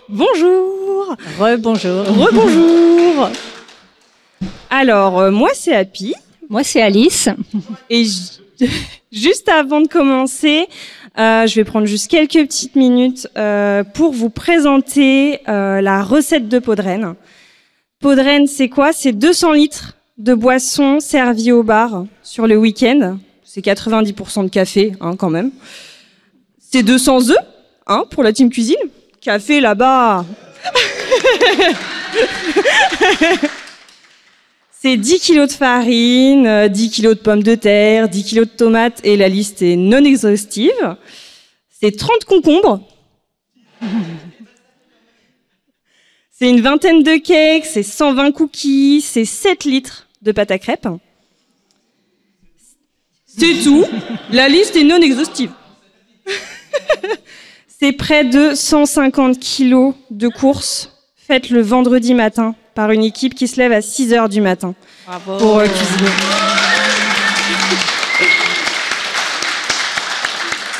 Bonjour. Rebonjour. Rebonjour. Alors, moi c'est Happy. Moi c'est Alice. Et juste avant de commencer, je vais prendre juste quelques petites minutes pour vous présenter la recette de pot de renne. Pot de renne, c'est quoi? C'est 200 litres de boissons servies au bar sur le week-end. C'est 90% de café, hein, quand même. C'est 200 œufs, hein, pour la team cuisine. Café là-bas. C'est 10 kilos de farine, 10 kilos de pommes de terre, 10 kilos de tomates, et la liste est non exhaustive. C'est 30 concombres. C'est une vingtaine de cakes, c'est 120 cookies, c'est 7 litres de pâte à crêpes. C'est tout. La liste est non exhaustive. C'est près de 150 kilos de courses faites le vendredi matin par une équipe qui se lève à 6 heures du matin. Bravo. Pour cuisiner.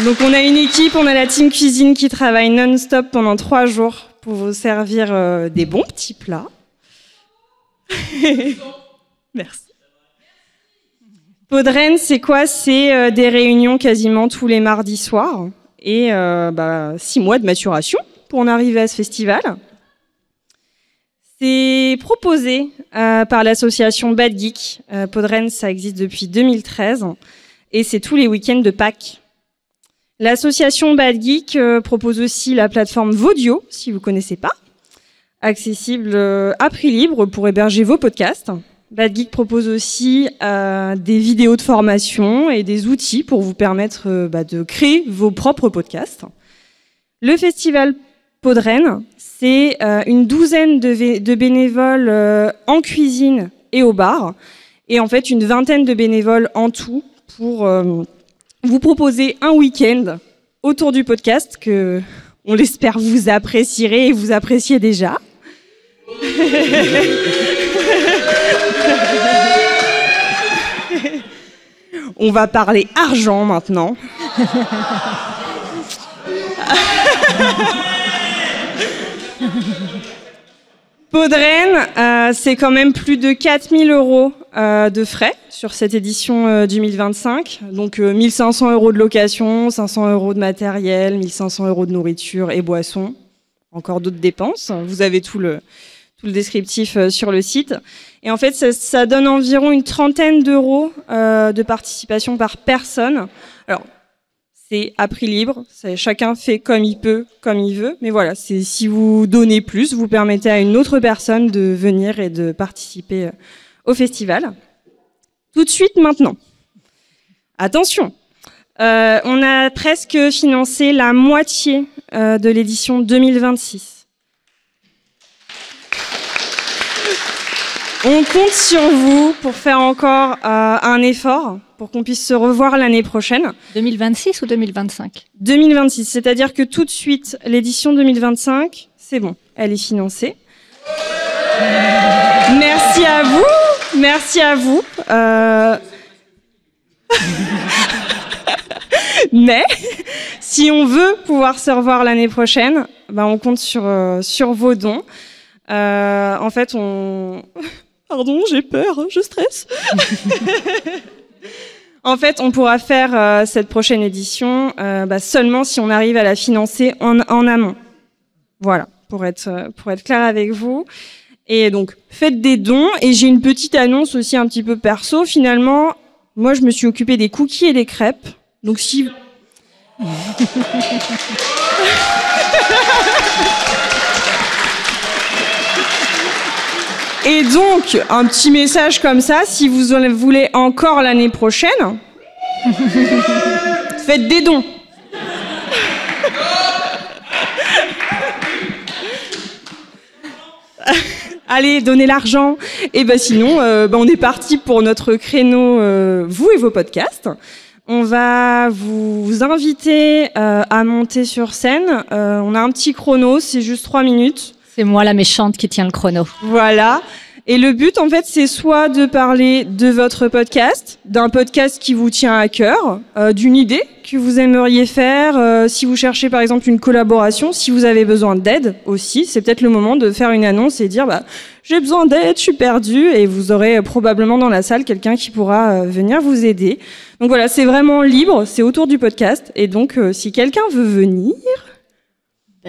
Donc on a une équipe, on a la team cuisine qui travaille non-stop pendant 3 jours pour vous servir des bons petits plats. Merci. Pot de renne, c'est quoi? C'est des réunions quasiment tous les mardis soirs et 6 mois de maturation pour en arriver à ce festival. C'est proposé par l'association Bad Geek. Pot de renne, ça existe depuis 2013 et c'est tous les week-ends de Pâques. L'association Bad Geek propose aussi la plateforme Vodio, si vous connaissez pas, accessible à prix libre pour héberger vos podcasts. Bad Geek propose aussi des vidéos de formation et des outils pour vous permettre de créer vos propres podcasts. Le festival Pot de renne, c'est une douzaine de bénévoles en cuisine et au bar, et en fait une vingtaine de bénévoles en tout pour vous proposer un week-end autour du podcast que, on l'espère, vous apprécierez et vous appréciez déjà. On va parler argent maintenant. Pot de renne, c'est quand même plus de 4 000 € de frais sur cette édition 2025. Donc 1 500 € de location, 500 € de matériel, 1 500 € de nourriture et boissons. Encore d'autres dépenses. Vous avez tout le descriptif sur le site. Et en fait, ça donne environ une trentaine d'euros de participation par personne. Alors, c'est à prix libre, chacun fait comme il peut, comme il veut. Mais voilà, si vous donnez plus, vous permettez à une autre personne de venir et de participer au festival. Tout de suite, maintenant. Attention, on a presque financé la moitié de l'édition 2026. On compte sur vous pour faire encore un effort pour qu'on puisse se revoir l'année prochaine. 2026 ou 2025? 2026, c'est-à-dire que tout de suite, l'édition 2025, c'est bon, elle est financée. Merci à vous, merci à vous. Mais si on veut pouvoir se revoir l'année prochaine, on compte sur vos dons. En fait, Pardon, j'ai peur, je stresse. En fait, on pourra faire cette prochaine édition seulement si on arrive à la financer en amont. Voilà, pour être clair avec vous. Et donc, faites des dons. Et j'ai une petite annonce aussi un petit peu perso. Finalement, moi, je me suis occupée des cookies et des crêpes. Donc, si... Et donc, un petit message comme ça, si vous en voulez encore l'année prochaine, faites des dons. Allez, donnez l'argent. Et sinon, on est parti pour notre créneau, vous et vos podcasts. On va vous inviter à monter sur scène. On a un petit chrono, c'est juste 3 minutes. C'est moi la méchante qui tient le chrono. Voilà. Et le but, en fait, c'est soit de parler de votre podcast, d'un podcast qui vous tient à cœur, d'une idée que vous aimeriez faire, si vous cherchez par exemple une collaboration, si vous avez besoin d'aide aussi, c'est peut-être le moment de faire une annonce et dire j'ai besoin d'aide, je suis perdu, et vous aurez probablement dans la salle quelqu'un qui pourra venir vous aider. Donc voilà, c'est vraiment libre, c'est autour du podcast, et donc si quelqu'un veut venir...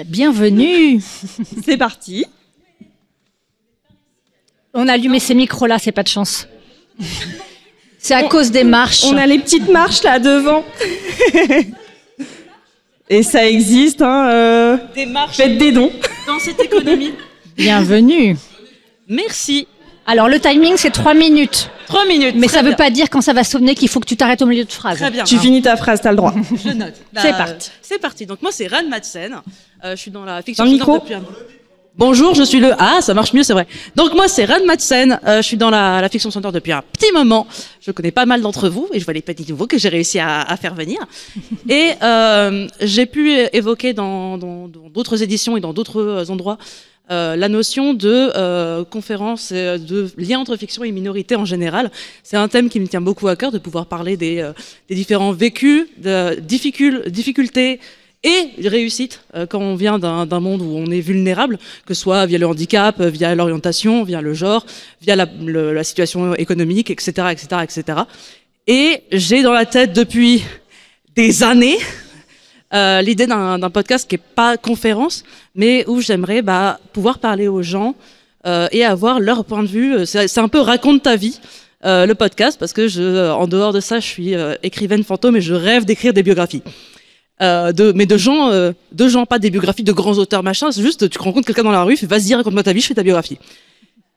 Bienvenue. C'est parti. On a allumé ces micros-là, c'est pas de chance. C'est à cause des marches. On a les petites marches là devant. Et ça existe, hein. Des marches. Faites des dons. Dans cette économie. Bienvenue. Merci. Alors, le timing, c'est 3 minutes. 3 minutes. Mais ça veut pas dire quand ça va sonner qu'il faut que tu t'arrêtes au milieu de phrase. Très bien. Tu finis ta phrase, t'as le droit. Je note. C'est parti. C'est parti. Donc moi, c'est Ran Madsen. Je suis dans la fiction Dans le sonore micro. depuis un... Bonjour, je suis le... Ah, ça marche mieux, c'est vrai. Donc moi, c'est Ran Madsen. Je suis dans la fiction sonore depuis un petit moment. Je connais pas mal d'entre vous et je vois les petits nouveaux que j'ai réussi à faire venir. Et j'ai pu évoquer dans d'autres éditions et dans d'autres endroits la notion de conférence, de lien entre fiction et minorité en général. C'est un thème qui me tient beaucoup à cœur, de pouvoir parler des différents vécus, de difficultés et réussites quand on vient d'un monde où on est vulnérable, que ce soit via le handicap, via l'orientation, via le genre, via la situation économique, etc., etc., etc. Et j'ai dans la tête depuis des années l'idée d'un podcast qui est pas conférence, mais où j'aimerais pouvoir parler aux gens et avoir leur point de vue. C'est un peu raconte ta vie, le podcast, parce que en dehors de ça, je suis écrivaine fantôme et je rêve d'écrire des biographies. Mais de gens, pas des biographies de grands auteurs, machin. C'est juste, tu rencontres quelqu'un dans la rue, fais vas-y, raconte-moi ta vie, je fais ta biographie.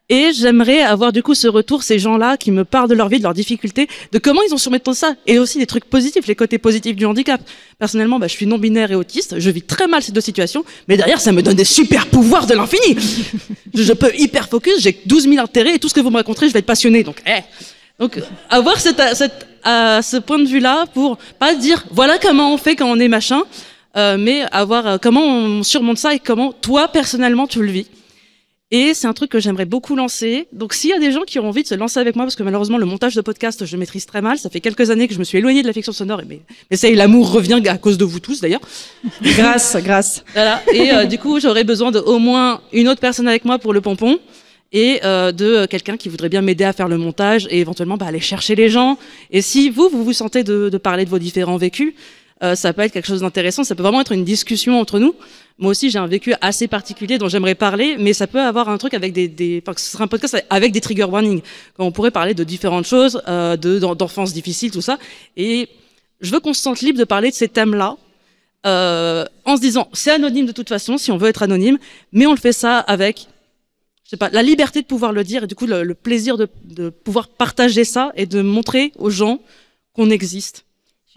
Et j'aimerais avoir du coup ce retour, ces gens-là qui me parlent de leur vie, de leurs difficultés, de comment ils ont surmonté tout ça, et aussi des trucs positifs, les côtés positifs du handicap. Personnellement, je suis non-binaire et autiste, je vis très mal ces deux situations, mais derrière, ça me donne des super pouvoirs de l'infini. Je peux hyper focus, j'ai 12 000 intérêts, et tout ce que vous me raconterez, je vais être passionné. Donc avoir ce point de vue-là pour pas dire voilà comment on fait quand on est machin, mais avoir comment on surmonte ça et comment toi personnellement tu le vis. Et c'est un truc que j'aimerais beaucoup lancer. Donc s'il y a des gens qui ont envie de se lancer avec moi, parce que malheureusement le montage de podcast je maîtrise très mal, ça fait quelques années que je me suis éloignée de la fiction sonore, mais ça y est, l'amour revient à cause de vous tous d'ailleurs. Grâce. Voilà. Et du coup j'aurais besoin de au moins une autre personne avec moi pour le pompon. Et de quelqu'un qui voudrait bien m'aider à faire le montage et éventuellement aller chercher les gens. Et si vous sentez de parler de vos différents vécus, ça peut être quelque chose d'intéressant, ça peut vraiment être une discussion entre nous. Moi aussi j'ai un vécu assez particulier dont j'aimerais parler, mais ça peut avoir un truc avec ce serait un podcast avec des trigger warnings, quand on pourrait parler de différentes choses, d'enfance difficile, tout ça. Et je veux qu'on se sente libre de parler de ces thèmes-là, en se disant c'est anonyme de toute façon si on veut être anonyme, mais on le fait ça avec la liberté de pouvoir le dire et du coup le plaisir de pouvoir partager ça et de montrer aux gens qu'on existe.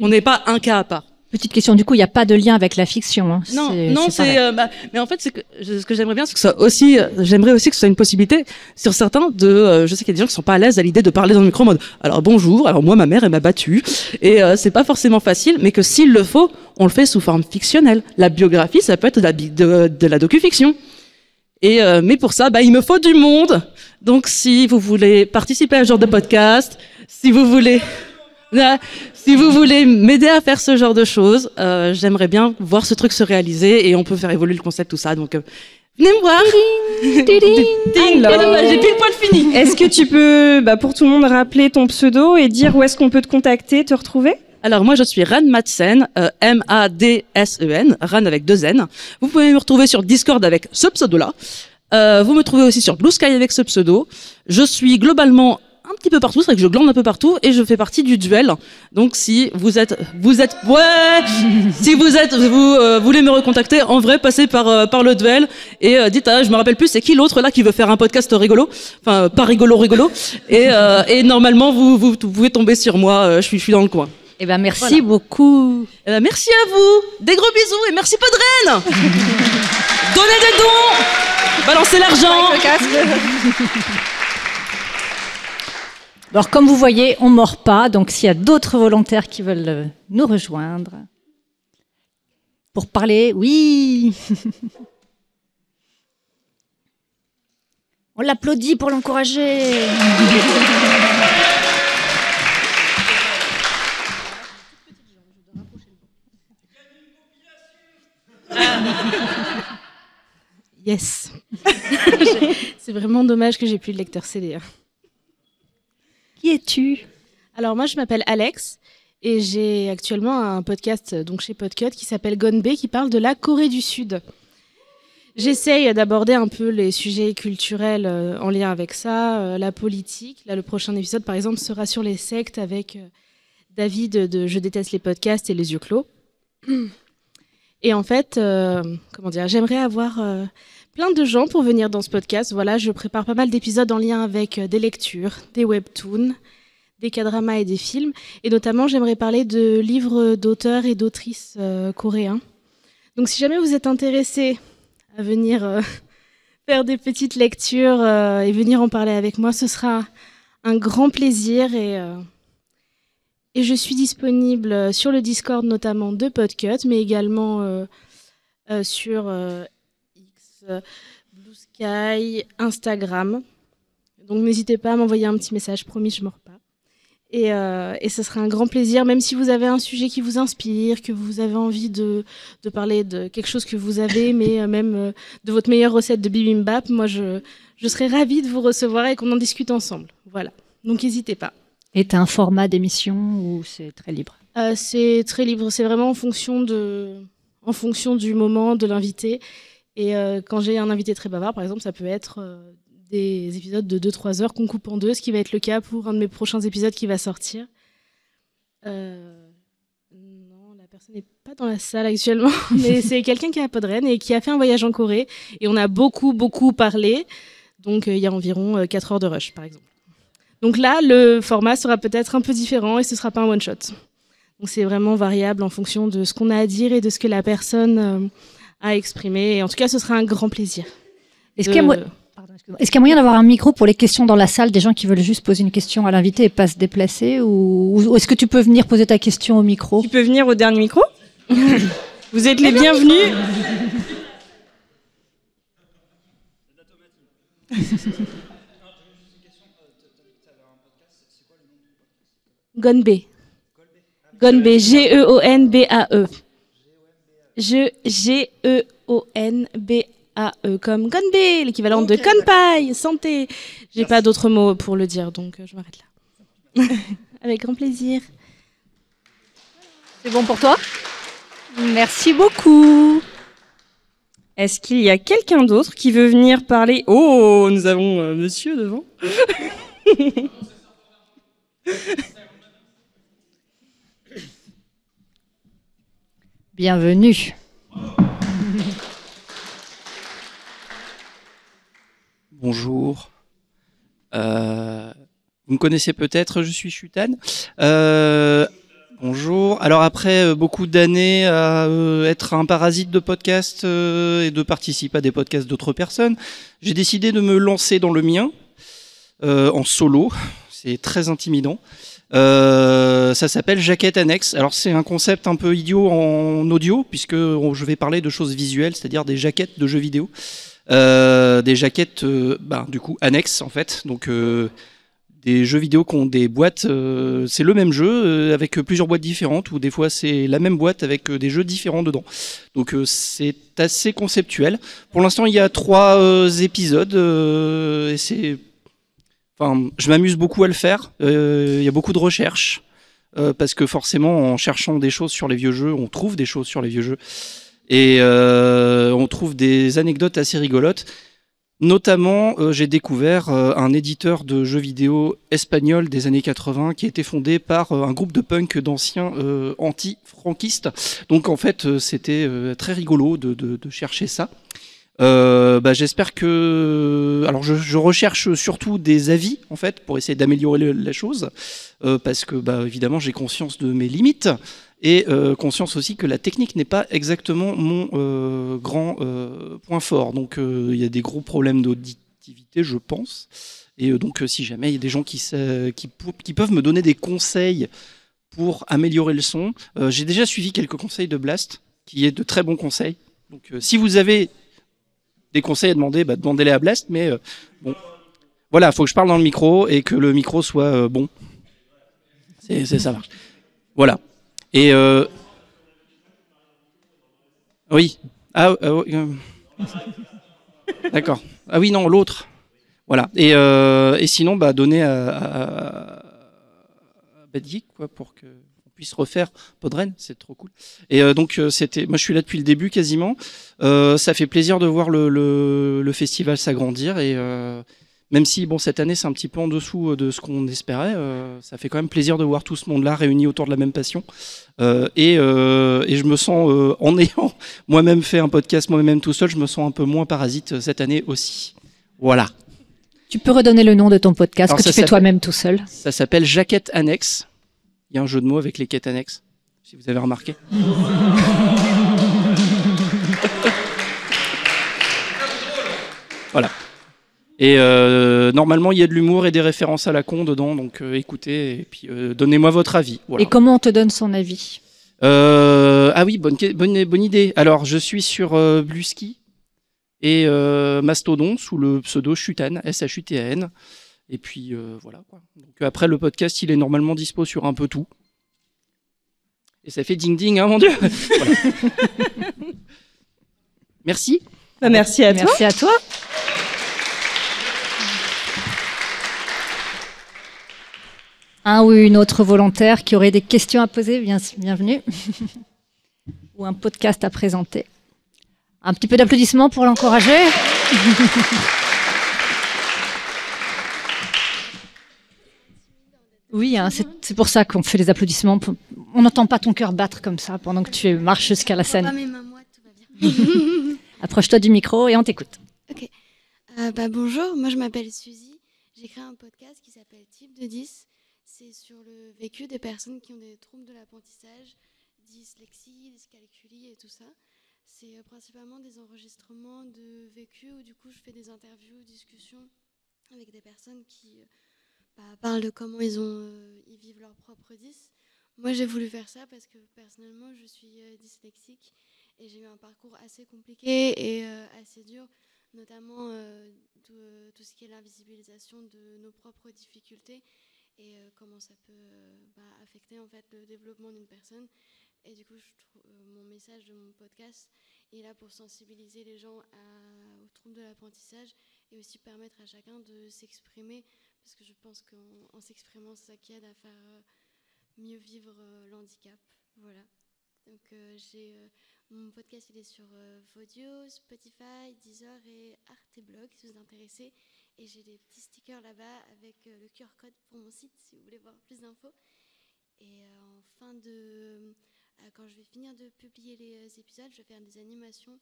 On n'est pas un cas à part. Petite question, du coup, il n'y a pas de lien avec la fiction. Hein. Non, mais en fait, ce que j'aimerais bien, c'est que ça aussi, j'aimerais aussi que ce soit une possibilité sur certains je sais qu'il y a des gens qui sont pas à l'aise à l'idée de parler dans le micro en mode, alors bonjour, alors moi, ma mère, elle m'a battue, et c'est pas forcément facile, mais que s'il le faut, on le fait sous forme fictionnelle. La biographie, ça peut être de la docu-fiction. Et mais pour ça, il me faut du monde. Donc, si vous voulez participer à ce genre de podcast, si vous voulez m'aider à faire ce genre de choses, j'aimerais bien voir ce truc se réaliser et on peut faire évoluer le concept, tout ça. Donc, venez me voir. J'ai pile poil fini. Est-ce que tu peux, pour tout le monde, rappeler ton pseudo et dire où est-ce qu'on peut te contacter, te retrouver ? Alors moi je suis Ran Madsen, M-A-D-S-E-N, Ran avec 2 N. Vous pouvez me retrouver sur Discord avec ce pseudo-là. Vous me trouvez aussi sur Blue Sky avec ce pseudo. Je suis globalement un petit peu partout, c'est vrai que je glande un peu partout et je fais partie du duel. Donc si vous voulez me recontacter, en vrai, passez par le duel et dites je me rappelle plus c'est qui l'autre là qui veut faire un podcast rigolo, enfin pas rigolo et normalement vous pouvez tomber sur moi, je suis dans le coin. Eh ben merci beaucoup. Merci à vous. Des gros bisous et merci Podren. Donnez des dons. Balancez l'argent. Alors comme vous voyez, on mord pas. Donc s'il y a d'autres volontaires qui veulent nous rejoindre pour parler, oui. On l'applaudit pour l'encourager. Yes. C'est vraiment dommage que j'ai plus de lecteur CD. Qui es-tu? Alors moi je m'appelle Alex et j'ai actuellement un podcast donc chez Podcut qui s'appelle Gone Bay qui parle de la Corée du Sud. J'essaye d'aborder un peu les sujets culturels en lien avec ça, la politique. Là le prochain épisode par exemple sera sur les sectes avec David de Je déteste les podcasts et les yeux clos. Et en fait, j'aimerais avoir plein de gens pour venir dans ce podcast. Voilà, je prépare pas mal d'épisodes en lien avec des lectures, des webtoons, des K-dramas et des films. Et notamment, j'aimerais parler de livres d'auteurs et d'autrices coréens. Donc si jamais vous êtes intéressés à venir faire des petites lectures et venir en parler avec moi, ce sera un grand plaisir et je suis disponible sur le Discord notamment de Podcut, mais également sur X, Blue Sky, Instagram. Donc n'hésitez pas à m'envoyer un petit message, promis, je ne mords pas. Et ce sera un grand plaisir, même si vous avez un sujet qui vous inspire, que vous avez envie de parler de quelque chose que vous avez, mais même de votre meilleure recette de bibimbap, moi je serais ravie de vous recevoir et qu'on en discute ensemble. Voilà, donc n'hésitez pas. Et t'as un format d'émission ou c'est très libre? C'est très libre, c'est vraiment en fonction du moment, de l'invité. Et quand j'ai un invité très bavard, par exemple, ça peut être des épisodes de 2-3 heures qu'on coupe en deux, ce qui va être le cas pour un de mes prochains épisodes qui va sortir. Non, la personne n'est pas dans la salle actuellement, mais c'est quelqu'un qui est à Podren et qui a fait un voyage en Corée. Et on a beaucoup parlé. Donc il y a environ 4 heures de rush, par exemple. Donc là, le format sera peut-être un peu différent et ce ne sera pas un one-shot. Donc c'est vraiment variable en fonction de ce qu'on a à dire et de ce que la personne a exprimé. Et en tout cas, ce sera un grand plaisir. Est-ce qu'il y a moyen d'avoir un micro pour les questions dans la salle, des gens qui veulent juste poser une question à l'invité et pas se déplacer, ou est-ce que tu peux venir poser ta question au micro? Tu peux venir au dernier micro. Vous êtes les bienvenus. Gone Bay. Gone Bay. G-E-O-N-B-A-E. G-E-O-N-B-A-E. Comme Gone Bay, l'équivalent de Kanpai, santé. J'ai pas d'autres mots pour le dire, donc je m'arrête là. Avec grand plaisir. C'est bon pour toi? Merci beaucoup. Est-ce qu'il y a quelqu'un d'autre qui veut venir parler? Oh, nous avons monsieur devant. Bienvenue. Bonjour. Vous me connaissez peut-être, je suis Chutan. Bonjour. Alors après beaucoup d'années à être un parasite de podcast et de participer à des podcasts d'autres personnes, j'ai décidé de me lancer dans le mien en solo. C'est très intimidant. Ça s'appelle Jaquette Annexe. Alors c'est un concept un peu idiot en audio puisque je vais parler de choses visuelles, c'est-à-dire des jaquettes de jeux vidéo, des jaquettes du coup annexes en fait. Donc des jeux vidéo qui ont des boîtes, c'est le même jeu avec plusieurs boîtes différentes ou des fois c'est la même boîte avec des jeux différents dedans. Donc c'est assez conceptuel. Pour l'instant il y a 3 épisodes et c'est je m'amuse beaucoup à le faire. Il y a beaucoup de recherches parce que forcément, en cherchant des choses sur les vieux jeux, on trouve des choses sur les vieux jeux et on trouve des anecdotes assez rigolotes. Notamment, j'ai découvert un éditeur de jeux vidéo espagnol des années 80 qui a été fondé par un groupe de punk d'anciens anti-franquistes. Donc en fait, c'était très rigolo de chercher ça. J'espère que... Alors je recherche surtout des avis en fait pour essayer d'améliorer la chose parce que évidemment j'ai conscience de mes limites et conscience aussi que la technique n'est pas exactement mon grand point fort. Donc il y a des gros problèmes d'auditivité je pense et donc si jamais il y a des gens qui peuvent me donner des conseils pour améliorer le son, j'ai déjà suivi quelques conseils de Blast qui est de très bons conseils. Donc si vous avez des conseils à demander, demandez-les à Blast, mais bon, Voilà, faut que je parle dans le micro et que le micro soit bon. Ça marche. Voilà. Et oui. D'accord. Ah oui, non, l'autre. Voilà. Et sinon, donner à Bad Geek, quoi, pour que on puisse refaire Podren, c'est trop cool. Et donc moi je suis là depuis le début quasiment. Ça fait plaisir de voir le festival s'agrandir et même si cette année c'est un petit peu en dessous de ce qu'on espérait, ça fait quand même plaisir de voir tout ce monde-là réuni autour de la même passion. Et je me sens en ayant moi-même fait un podcast moi-même tout seul, je me sens un peu moins parasite cette année aussi. Voilà. Tu peux redonner le nom de ton podcast. Alors, que tu fais toi-même tout seul? Ça s'appelle Jaquette Annexe. Il y a un jeu de mots avec les quêtes annexes, si vous avez remarqué. Voilà. Et normalement, il y a de l'humour et des références à la con dedans, donc écoutez et puis donnez-moi votre avis. Voilà. Et comment on te donne son avis? Ah oui, bonne idée. Alors, je suis sur Bluesky et Mastodon sous le pseudo Chutan, S-H-U-T-A-N. Et puis voilà quoi. Donc après le podcast, il est normalement dispo sur un peu tout. Et ça fait ding ding, hein mon Dieu. Voilà. Merci. Merci à toi. Merci à toi. Un ou une autre volontaire qui aurait des questions à poser, bienvenue. Ou un podcast à présenter. Un petit peu d'applaudissements pour l'encourager. Oui, hein, c'est pour ça qu'on fait les applaudissements. On n'entend pas ton cœur battre comme ça pendant que tu marches jusqu'à la scène. Tout va bien. Approche-toi du micro et on t'écoute. Ok. Bonjour, moi je m'appelle Suzy. J'ai créé un podcast qui s'appelle Type de 10. C'est sur le vécu des personnes qui ont des troubles de l'apprentissage, dyslexie, dyscalculie et tout ça. C'est principalement des enregistrements de vécu où du coup je fais des interviews, discussions avec des personnes qui parlent de comment ils vivent leur propre dys. Moi j'ai voulu faire ça parce que personnellement je suis dyslexique et j'ai eu un parcours assez compliqué et assez dur, notamment tout ce qui est l'invisibilisation de nos propres difficultés et comment ça peut affecter en fait le développement d'une personne. Et du coup, mon message de mon podcast est là pour sensibiliser les gens aux troubles de l'apprentissage et aussi permettre à chacun de s'exprimer, parce que je pense qu'en s'exprimant, c'est ça qui aide à faire mieux vivre l'handicap. Voilà. Donc, mon podcast il est sur Vodio, Spotify, Deezer et Arteblog, si vous vous intéressez. Et j'ai des petits stickers là-bas avec le QR code pour mon site, si vous voulez voir plus d'infos. Et quand je vais finir de publier les épisodes, je vais faire des animations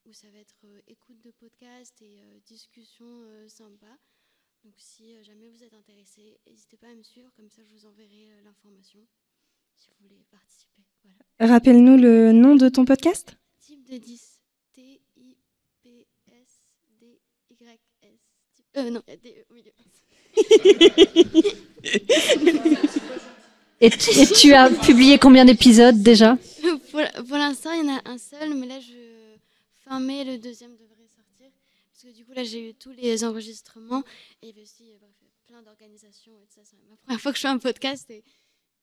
où ça va être écoute de podcast et discussion sympa. Donc si jamais vous êtes intéressés, n'hésitez pas à me suivre, comme ça je vous enverrai l'information si vous voulez participer. Voilà. Rappelle-nous le nom de ton podcast. Type de 10. T-I-P-S-D-Y-S. Non, il y a D au milieu. Et tu as publié combien d'épisodes déjà? Pour l'instant, il y en a un seul, mais là, fin mai, le deuxième devrait sortir. Parce que du coup, là, j'ai eu tous les enregistrements. Et il y avait aussi plein d'organisations. Et ça, c'est la première fois que je fais un podcast. Et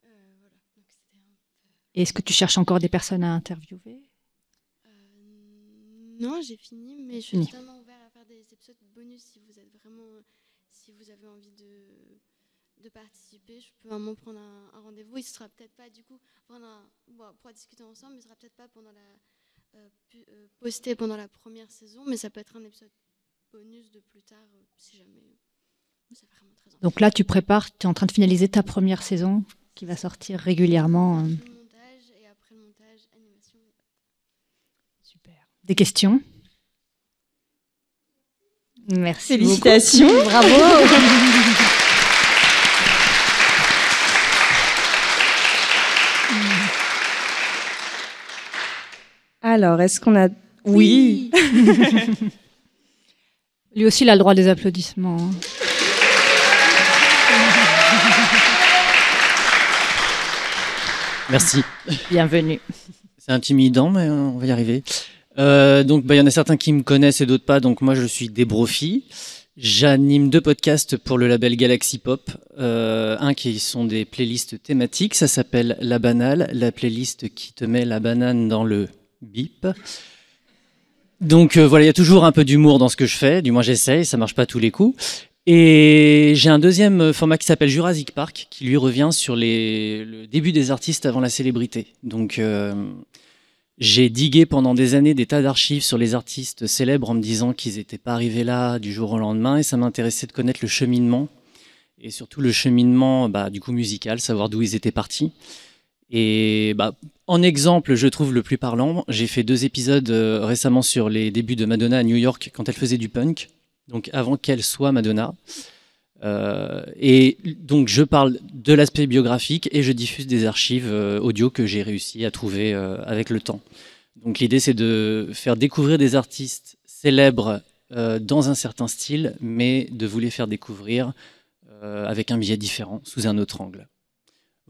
voilà. Donc, c'était un peu... Et est-ce que tu cherches encore des personnes à interviewer? Non, j'ai fini, mais je suis totalement ouverte à faire des épisodes bonus si vous avez envie de participer. Je peux vraiment prendre un rendez-vous. Il ne sera peut-être pas, du coup, on pourra discuter ensemble, mais il ne sera peut-être pas posté pendant la première saison, mais ça peut être un épisode bonus de plus tard, si jamais. C'est vraiment très important. Donc là, tu es en train de finaliser ta première saison qui va sortir régulièrement. Le montage, et après le montage, animation. Super. Des questions? Merci. Félicitations. Beaucoup. Bravo. Alors, est-ce qu'on a... Oui. Lui aussi, il a le droit des applaudissements. Merci. Bienvenue. C'est intimidant, mais on va y arriver. Donc, il y en a certains qui me connaissent et d'autres pas. Donc, moi, je suis Débrofi. J'anime 2 podcasts pour le label Galaxy Pop. Un qui sont des playlists thématiques, ça s'appelle La Banale, la playlist qui te met la banane dans le bip. Donc voilà, il y a toujours un peu d'humour dans ce que je fais, du moins j'essaye, ça marche pas à tous les coups. Et j'ai un deuxième format qui s'appelle Jurassic Park, qui lui revient sur le début des artistes avant la célébrité. Donc j'ai digué pendant des années des tas d'archives sur les artistes célèbres en me disant qu'ils n'étaient pas arrivés là du jour au lendemain, et ça m'intéressait de connaître le cheminement, et surtout le cheminement du coup musical, savoir d'où ils étaient partis. Et en exemple, je trouve le plus parlant, j'ai fait 2 épisodes récemment sur les débuts de Madonna à New York quand elle faisait du punk, donc avant qu'elle soit Madonna. Et donc je parle de l'aspect biographique et je diffuse des archives audio que j'ai réussi à trouver avec le temps. Donc l'idée c'est de faire découvrir des artistes célèbres dans un certain style, mais de vous les faire découvrir avec un biais différent, sous un autre angle.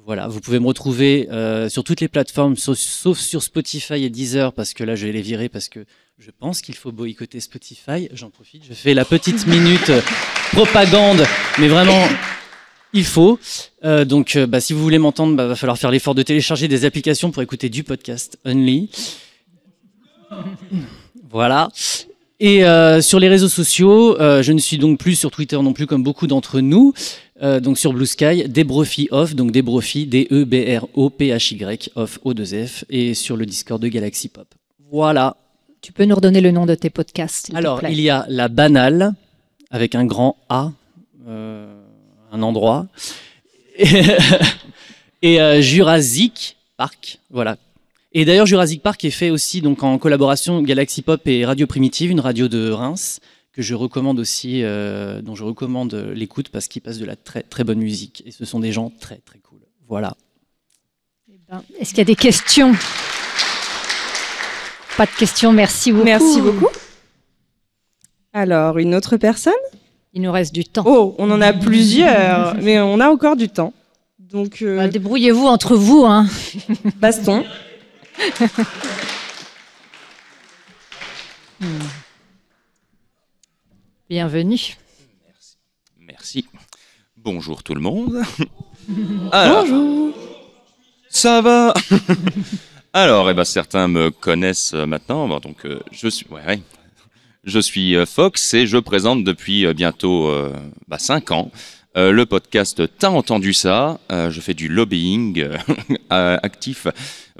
Voilà, vous pouvez me retrouver sur toutes les plateformes, sauf sur Spotify et Deezer, parce que là je vais les virer parce que je pense qu'il faut boycotter Spotify. J'en profite, je fais la petite minute propagande, mais vraiment, il faut. Donc, si vous voulez m'entendre, va falloir faire l'effort de télécharger des applications pour écouter du podcast only. Voilà. Et sur les réseaux sociaux, je ne suis donc plus sur Twitter non plus, comme beaucoup d'entre nous. Donc sur Blue Sky, Debrophy Off, donc Debrophy, D-E-B-R-O-P-H-Y, Off, O-2-F, et sur le Discord de Galaxy Pop. Voilà. Tu peux nous redonner le nom de tes podcasts, s'il Alors, te plaît. il y a La Banale, avec un grand A, un endroit, et Jurassic Park, voilà. Et d'ailleurs, Jurassic Park est fait aussi donc en collaboration Galaxy Pop et Radio Primitive, une radio de Reims, que je recommande aussi, dont je recommande l'écoute parce qu'ils passent de la très très bonne musique. Et ce sont des gens très très cool. Voilà. Est-ce qu'il y a des questions ? Pas de questions, merci beaucoup. Merci beaucoup. Alors, une autre personne ? Il nous reste du temps. Oh, on en a plusieurs, mais on a encore du temps. Donc, débrouillez-vous entre vous, hein. Baston. Bienvenue. Merci. Bonjour tout le monde. Alors, bonjour. Ça va. Alors, certains me connaissent maintenant. Bon, donc, je suis Fox et je présente depuis bientôt 5 ans le podcast T'as entendu ça. Je fais du lobbying actif.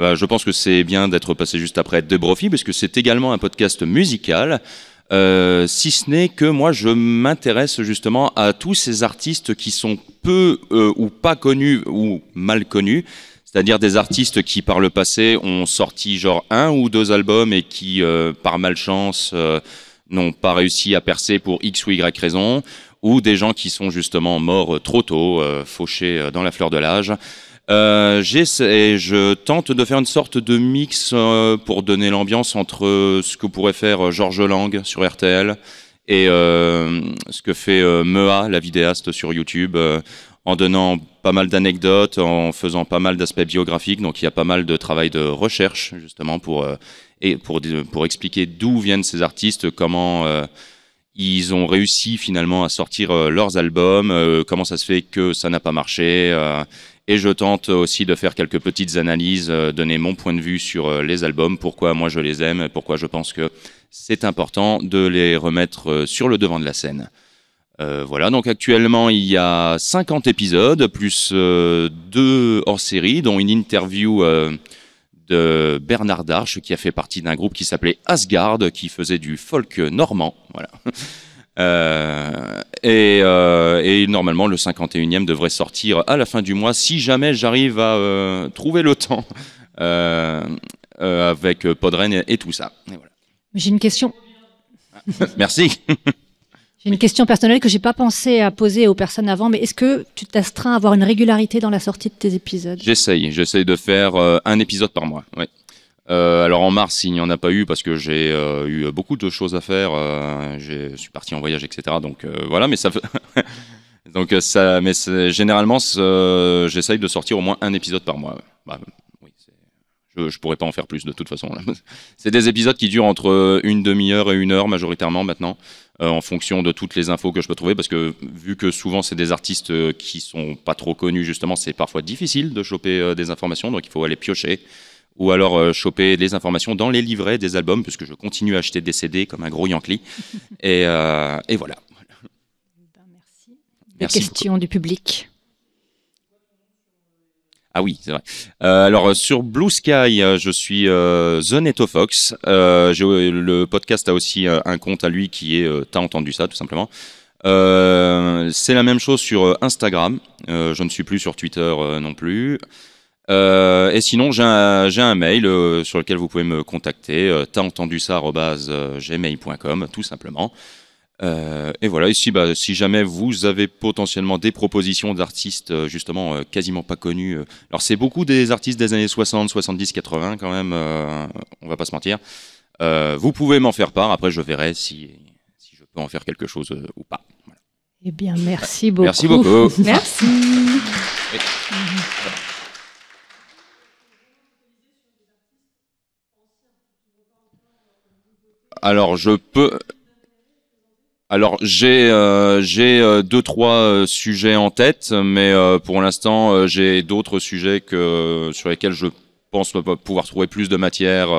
Je pense que c'est bien d'être passé juste après Debrophy, parce que c'est également un podcast musical. Si ce n'est que moi, je m'intéresse justement à tous ces artistes qui sont peu ou pas connus ou mal connus. C'est-à-dire des artistes qui, par le passé, ont sorti genre 1 ou 2 albums et qui, par malchance, n'ont pas réussi à percer pour X ou Y raison, ou des gens qui sont justement morts trop tôt, fauchés dans la fleur de l'âge. Je tente de faire une sorte de mix pour donner l'ambiance entre ce que pourrait faire Georges Lang sur RTL et ce que fait Mea, la vidéaste sur YouTube, en donnant pas mal d'anecdotes, en faisant pas mal d'aspects biographiques. Donc il y a pas mal de travail de recherche justement pour expliquer d'où viennent ces artistes, comment ils ont réussi finalement à sortir leurs albums, comment ça se fait que ça n'a pas marché. Et je tente aussi de faire quelques petites analyses, donner mon point de vue sur les albums, pourquoi moi je les aime, pourquoi je pense que c'est important de les remettre sur le devant de la scène. Voilà, donc actuellement il y a 50 épisodes, plus 2 hors-série, dont une interview de Bernard Darche, qui a fait partie d'un groupe qui s'appelait Asgard, qui faisait du folk normand. Voilà. Et normalement le 51e devrait sortir à la fin du mois, si jamais j'arrive à trouver le temps avec Podren et tout ça. Et voilà. J'ai une question. Merci. J'ai une question personnelle que j'ai pas pensé à poser aux personnes avant, mais est-ce que tu t'astreins à avoir une régularité dans la sortie de tes épisodes ? J'essaye de faire un épisode par mois. Ouais. Alors en mars, il n'y en a pas eu parce que j'ai eu beaucoup de choses à faire. Je suis parti en voyage, etc. Donc voilà, mais ça fait donc ça, mais généralement, j'essaye de sortir au moins un épisode par mois. Bah, oui, je pourrais pas en faire plus de toute façon. C'est des épisodes qui durent entre une demi-heure et 1 heure majoritairement maintenant. en fonction de toutes les infos que je peux trouver, parce que vu que souvent c'est des artistes qui sont pas trop connus, justement, c'est parfois difficile de choper des informations, donc il faut aller piocher, ou alors choper des informations dans les livrets des albums, puisque je continue à acheter des CD comme un gros Yankee, et voilà. Merci. Des Merci questions du public. Ah oui, c'est vrai. Alors sur Blue Sky, je suis The Neto Fox. Le podcast a aussi un compte à lui qui est T'as entendu ça, tout simplement. C'est la même chose sur Instagram. Je ne suis plus sur Twitter non plus. Et sinon, j'ai un mail sur lequel vous pouvez me contacter. t'asentenduça@gmail.com, tout simplement. Et voilà, ici, si jamais vous avez potentiellement des propositions d'artistes justement quasiment pas connus, alors c'est beaucoup des artistes des années 60, 70, 80 quand même, on va pas se mentir, vous pouvez m'en faire part, après je verrai si je peux en faire quelque chose ou pas. Voilà. Eh bien, merci beaucoup. Merci beaucoup. Merci. Oui. Alors j'ai 2-3 sujets en tête, mais pour l'instant j'ai d'autres sujets sur lesquels je pense pouvoir trouver plus de matière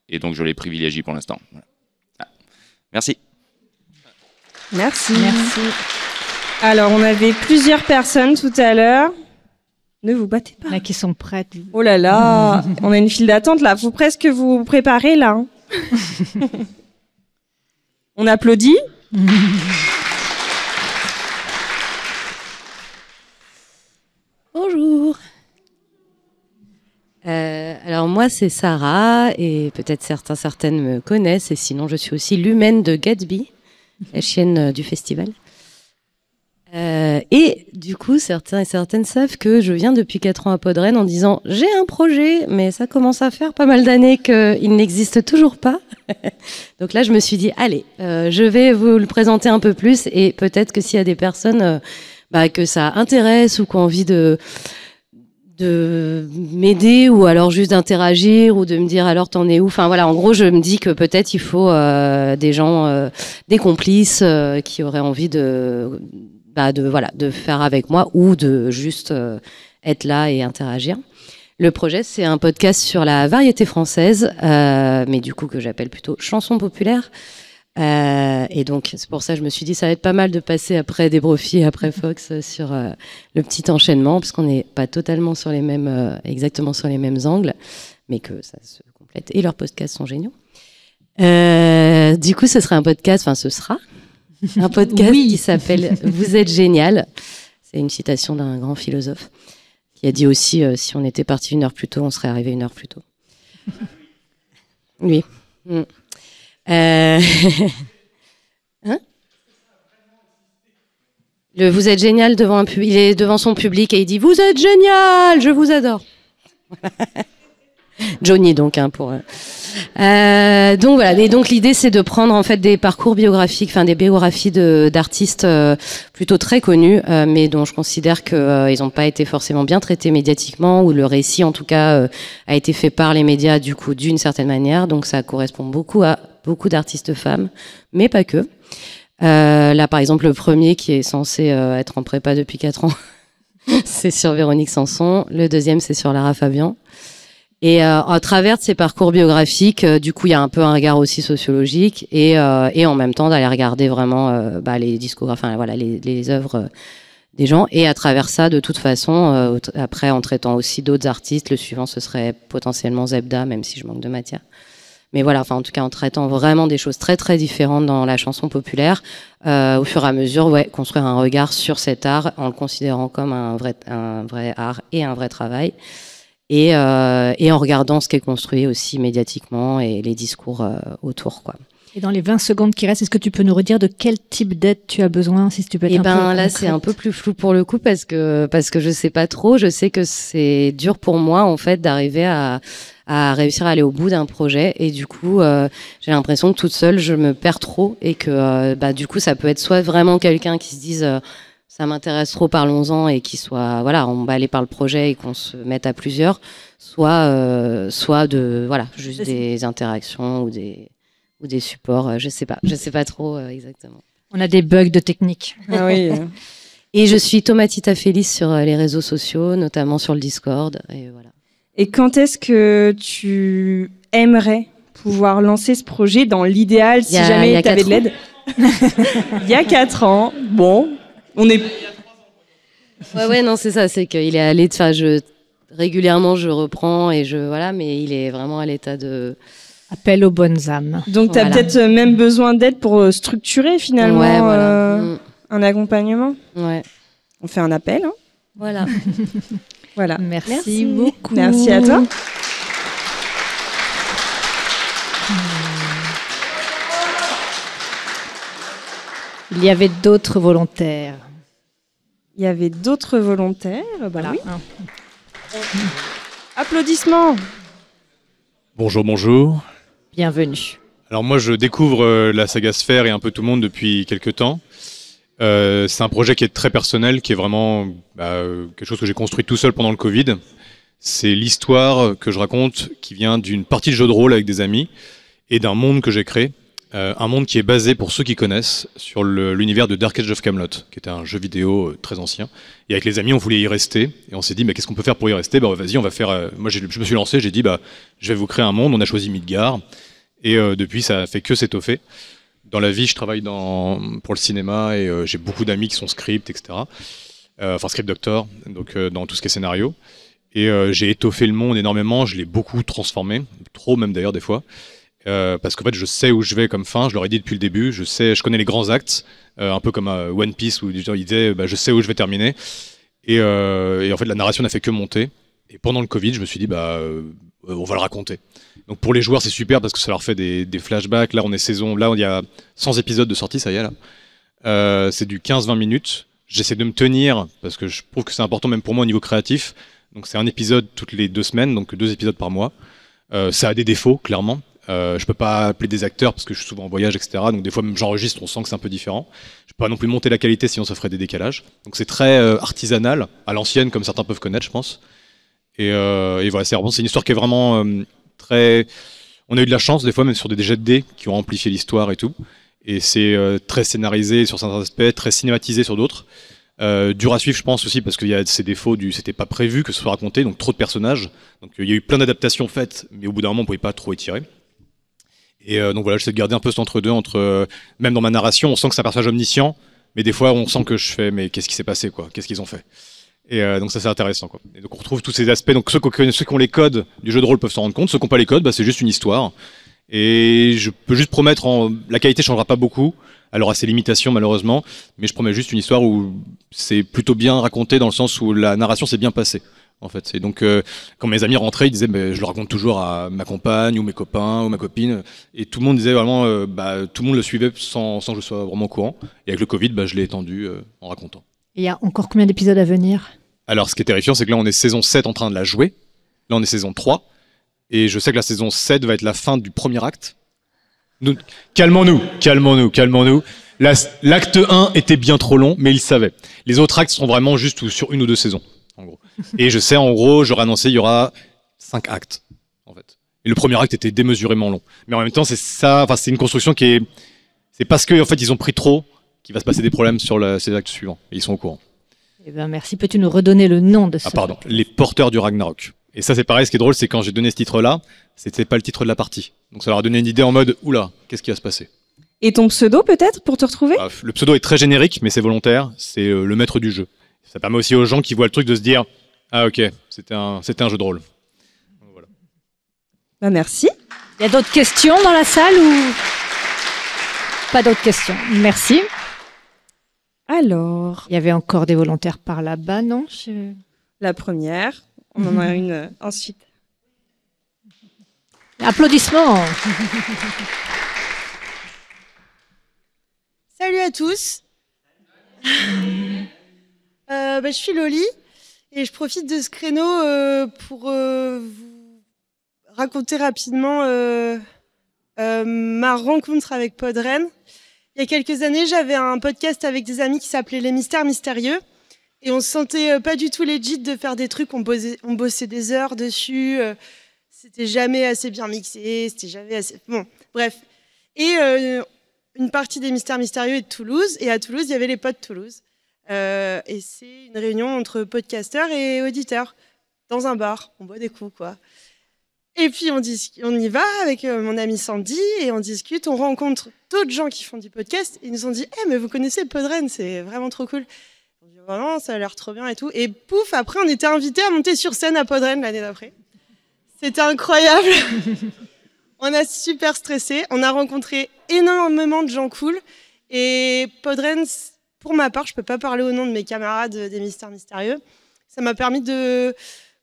et donc je les privilégie pour l'instant. Voilà. Ah. Merci. Merci. Merci. Alors, on avait plusieurs personnes tout à l'heure. Ne vous battez pas. Là, qui sont prêtes. Oh là là, on a une file d'attente là. Faut presque vous préparer là. Hein. On applaudit. Bonjour. Alors moi c'est Sarah et peut-être certaines me connaissent et sinon je suis aussi l'humaine de Gatsby, la chienne du festival. Et du coup certains et certaines savent que je viens depuis 4 ans à Podren en disant j'ai un projet mais ça commence à faire pas mal d'années qu'il n'existe toujours pas. Donc là je me suis dit allez je vais vous le présenter un peu plus et peut-être que s'il y a des personnes que ça intéresse ou qui ont envie de m'aider ou alors juste d'interagir ou de me dire alors t'en es où, enfin voilà, en gros je me dis que peut-être il faut des gens, des complices qui auraient envie de faire avec moi ou de juste être là et interagir. Le projet, c'est un podcast sur la variété française, mais du coup que j'appelle plutôt chansons populaires. Et donc c'est pour ça que je me suis dit ça va être pas mal de passer après Desbrofis et après Fox sur le petit enchaînement, parce qu'on n'est pas totalement sur les mêmes, exactement sur les mêmes angles, mais que ça se complète. Et leurs podcasts sont géniaux. Du coup, ce sera un podcast qui s'appelle Vous êtes génial. C'est une citation d'un grand philosophe qui a dit aussi si on était parti 1 heure plus tôt, on serait arrivé 1 heure plus tôt. Oui. Hein? Vous êtes génial devant un public, il est devant son public et il dit vous êtes génial, je vous adore. Johnny donc pour. Donc voilà, et donc l'idée c'est de prendre en fait des parcours biographiques, enfin des biographies d'artistes plutôt très connus, mais dont je considère que ils n'ont pas été forcément bien traités médiatiquement, ou le récit en tout cas a été fait par les médias du coup d'une certaine manière. Donc ça correspond beaucoup à beaucoup d'artistes femmes, mais pas que. Là par exemple le premier qui est censé être en prépa depuis 4 ans, c'est sur Véronique Sanson. Le deuxième c'est sur Lara Fabian. Et à travers de ces parcours biographiques, du coup, il y a un peu un regard aussi sociologique et en même temps d'aller regarder vraiment les discographes, enfin voilà, les œuvres des gens. Et à travers ça, de toute façon, après en traitant aussi d'autres artistes, le suivant ce serait potentiellement Zebda, même si je manque de matière. Mais voilà, enfin en tout cas en traitant vraiment des choses très très différentes dans la chanson populaire, au fur et à mesure, construire un regard sur cet art en le considérant comme un vrai art et un vrai travail. Et en regardant ce qui est construit aussi médiatiquement et les discours autour, quoi. Et dans les 20 secondes qui restent, est-ce que tu peux nous redire de quel type d'aide tu as besoin, si tu peux être un peu là, concrète. c'est un peu plus flou pour le coup parce que je sais pas trop. Je sais que c'est dur pour moi, en fait, d'arriver à réussir à aller au bout d'un projet. Et du coup, j'ai l'impression que toute seule, je me perds trop et que, du coup, ça peut être soit vraiment quelqu'un qui se dise, ça m'intéresse trop, parlons-en, et qui soit emballé par le projet et qu'on se mette à plusieurs, soit de juste des interactions ou des des supports. Je sais pas trop exactement. On a des bugs de technique. Ah oui. Et je suis Tomatita Félix sur les réseaux sociaux, notamment sur le Discord. Et voilà. Et quand est-ce que tu aimerais pouvoir lancer ce projet dans l'idéal, si jamais tu avais de l'aide? Il y a 4 ans. Bon, on est... Ouais, non, c'est ça. C'est qu'il est allé... régulièrement, je reprends et voilà, mais il est vraiment à l'état de... Appel aux bonnes âmes. Donc, tu as peut-être même besoin d'aide pour structurer finalement un accompagnement. Ouais. On fait un appel. Hein. Voilà. Voilà. Merci beaucoup. Merci à toi. Il y avait d'autres volontaires. Il y avait d'autres volontaires. Voilà. Oui. Applaudissements. Bonjour, bonjour. Bienvenue. Alors moi, je découvre la saga Sphère et un peu tout le monde depuis quelques temps. C'est un projet qui est très personnel, qui est vraiment quelque chose que j'ai construit tout seul pendant le Covid. C'est l'histoire que je raconte qui vient d'une partie de jeu de rôle avec des amis et d'un monde que j'ai créé. Un monde qui est basé, pour ceux qui connaissent, sur l'univers de Dark Age of Camelot, qui était un jeu vidéo très ancien. Et avec les amis, on voulait y rester. Et on s'est dit, qu'est-ce qu'on peut faire pour y rester? Vas-y, on va faire... Moi, je me suis lancé, j'ai dit, je vais vous créer un monde. On a choisi Midgard. Et depuis, ça a fait que s'étoffer. Dans la vie, je travaille pour le cinéma et j'ai beaucoup d'amis qui sont script, etc. Script doctor, donc dans tout ce qui est scénario. Et j'ai étoffé le monde énormément, je l'ai beaucoup transformé, trop même d'ailleurs des fois. Parce qu'en fait, je sais où je vais comme fin, je leur ai dit depuis le début, je connais les grands actes, un peu comme One Piece où ils disaient je sais où je vais terminer. Et en fait, la narration n'a fait que monter. Et pendant le Covid, je me suis dit on va le raconter. Donc pour les joueurs, c'est super parce que ça leur fait des flashbacks. Là, il y a 100 épisodes de sortie, ça y est là. C'est du 15-20 minutes. J'essaie de me tenir parce que je trouve que c'est important même pour moi au niveau créatif. Donc c'est un épisode toutes les 2 semaines, donc 2 épisodes par mois. Ça a des défauts, clairement. Je peux pas appeler des acteurs parce que je suis souvent en voyage, etc. Donc des fois même j'enregistre, on sent que c'est un peu différent. Je peux pas non plus monter la qualité sinon ça ferait des décalages. Donc c'est très artisanal, à l'ancienne comme certains peuvent connaître, je pense. Et voilà, c'est une histoire qui est vraiment très... On a eu de la chance des fois même sur des jets de dés qui ont amplifié l'histoire et tout. Et c'est très scénarisé sur certains aspects, très cinématisé sur d'autres. Dur à suivre, je pense aussi, parce qu'il y a ces défauts c'était pas prévu que ce soit raconté, donc trop de personnages. Donc il y a eu plein d'adaptations faites, mais au bout d'un moment, on pouvait pas trop étirer. Et donc voilà, j'essaie de garder un peu cet entre-deux, même dans ma narration, on sent que c'est un personnage omniscient, mais des fois, on sent que je fais, mais qu'est-ce qui s'est passé, quoi? Qu'est-ce qu'ils ont fait? Et donc ça, c'est intéressant, quoi. Et donc on retrouve tous ces aspects. Donc ceux qui ont les codes du jeu de rôle peuvent s'en rendre compte. Ceux qui n'ont pas les codes, c'est juste une histoire. Et je peux juste promettre, la qualité changera pas beaucoup. Elle aura ses limitations malheureusement, mais je promets juste une histoire où c'est plutôt bien raconté dans le sens où la narration s'est bien passée, en fait. Et donc quand mes amis rentraient, ils disaient, je le raconte toujours à ma compagne ou mes copains ou ma copine, et tout le monde disait vraiment, tout le monde le suivait sans que je sois vraiment au courant. Et avec le Covid, je l'ai étendu en racontant. Il y a encore combien d'épisodes à venir? Alors ce qui est terrifiant, c'est que là on est saison 7 en train de la jouer, là on est saison 3, et je sais que la saison 7 va être la fin du premier acte. Donc, calmons-nous. L'acte 1 était bien trop long, mais ils le savaient. Les autres actes seront vraiment juste sur 1 ou 2 saisons, en gros. Et je sais, en gros, j'aurais annoncé, il y aura 5 actes, en fait. Et le premier acte était démesurément long. Mais en même temps, c'est une construction c'est parce que, en fait, ils ont pris trop qu'il va se passer des problèmes sur ces actes suivants. Et ils sont au courant. Eh ben, merci. Peux-tu nous redonner le nom de ça? Pardon. Les porteurs du Ragnarok. Et ça, c'est pareil, ce qui est drôle, c'est quand j'ai donné ce titre-là, c'était pas le titre de la partie. Donc ça leur a donné une idée en mode, oula, qu'est-ce qui va se passer? Et ton pseudo, peut-être, pour te retrouver? Le pseudo est très générique, mais c'est volontaire, c'est le maître du jeu. Ça permet aussi aux gens qui voient le truc de se dire, ah ok, c'était un jeu de rôle. Voilà. Merci. Il y a d'autres questions dans la salle ou pas d'autres questions? Merci. Alors, il y avait encore des volontaires par là-bas, non? La première. On en a une ensuite. Applaudissements. Salut à tous. Je suis Loli et je profite de ce créneau pour vous raconter rapidement ma rencontre avec Podren. Il y a quelques années, j'avais un podcast avec des amis qui s'appelait Les Mystères Mystérieux. Et on se sentait pas du tout legit de faire des trucs, on bossait des heures dessus, c'était jamais assez bien mixé, c'était jamais assez... Bon, bref. Et une partie des Mystères Mystérieux est de Toulouse. Et à Toulouse, il y avait les Pods Toulouse. Et c'est une réunion entre podcasteurs et auditeurs dans un bar. On boit des coups, quoi. Et puis on y va avec mon amie Sandy et on discute, on rencontre d'autres gens qui font du podcast. Ils nous ont dit mais vous connaissez Podren, c'est vraiment trop cool. On dit vraiment, ça a l'air trop bien et tout. Et pouf, après on était invités à monter sur scène à Podren l'année d'après. C'était incroyable. On a super stressé, on a rencontré énormément de gens cool. Et Podren, pour ma part, je peux pas parler au nom de mes camarades des Mystères Mystérieux. Ça m'a permis de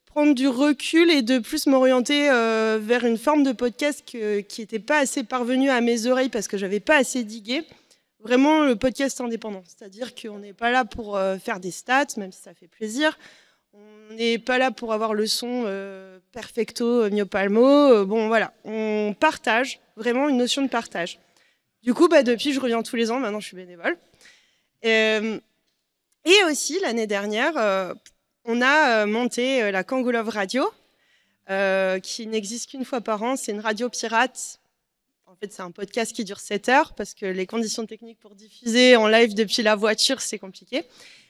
prendre du recul et de plus m'orienter vers une forme de podcast qui n'était pas assez parvenue à mes oreilles parce que j'avais pas assez digué. Vraiment le podcast indépendant, c'est-à-dire qu'on n'est pas là pour faire des stats, même si ça fait plaisir. On n'est pas là pour avoir le son perfecto, mio palmo. Bon voilà, on partage, vraiment une notion de partage. Du coup, depuis, je reviens tous les ans, maintenant je suis bénévole. Et aussi, l'année dernière, on a monté la Kangoo Love Radio, qui n'existe qu'une fois par an. C'est une radio pirate. En fait, c'est un podcast qui dure 7 heures parce que les conditions techniques pour diffuser en live depuis la voiture, c'est compliqué.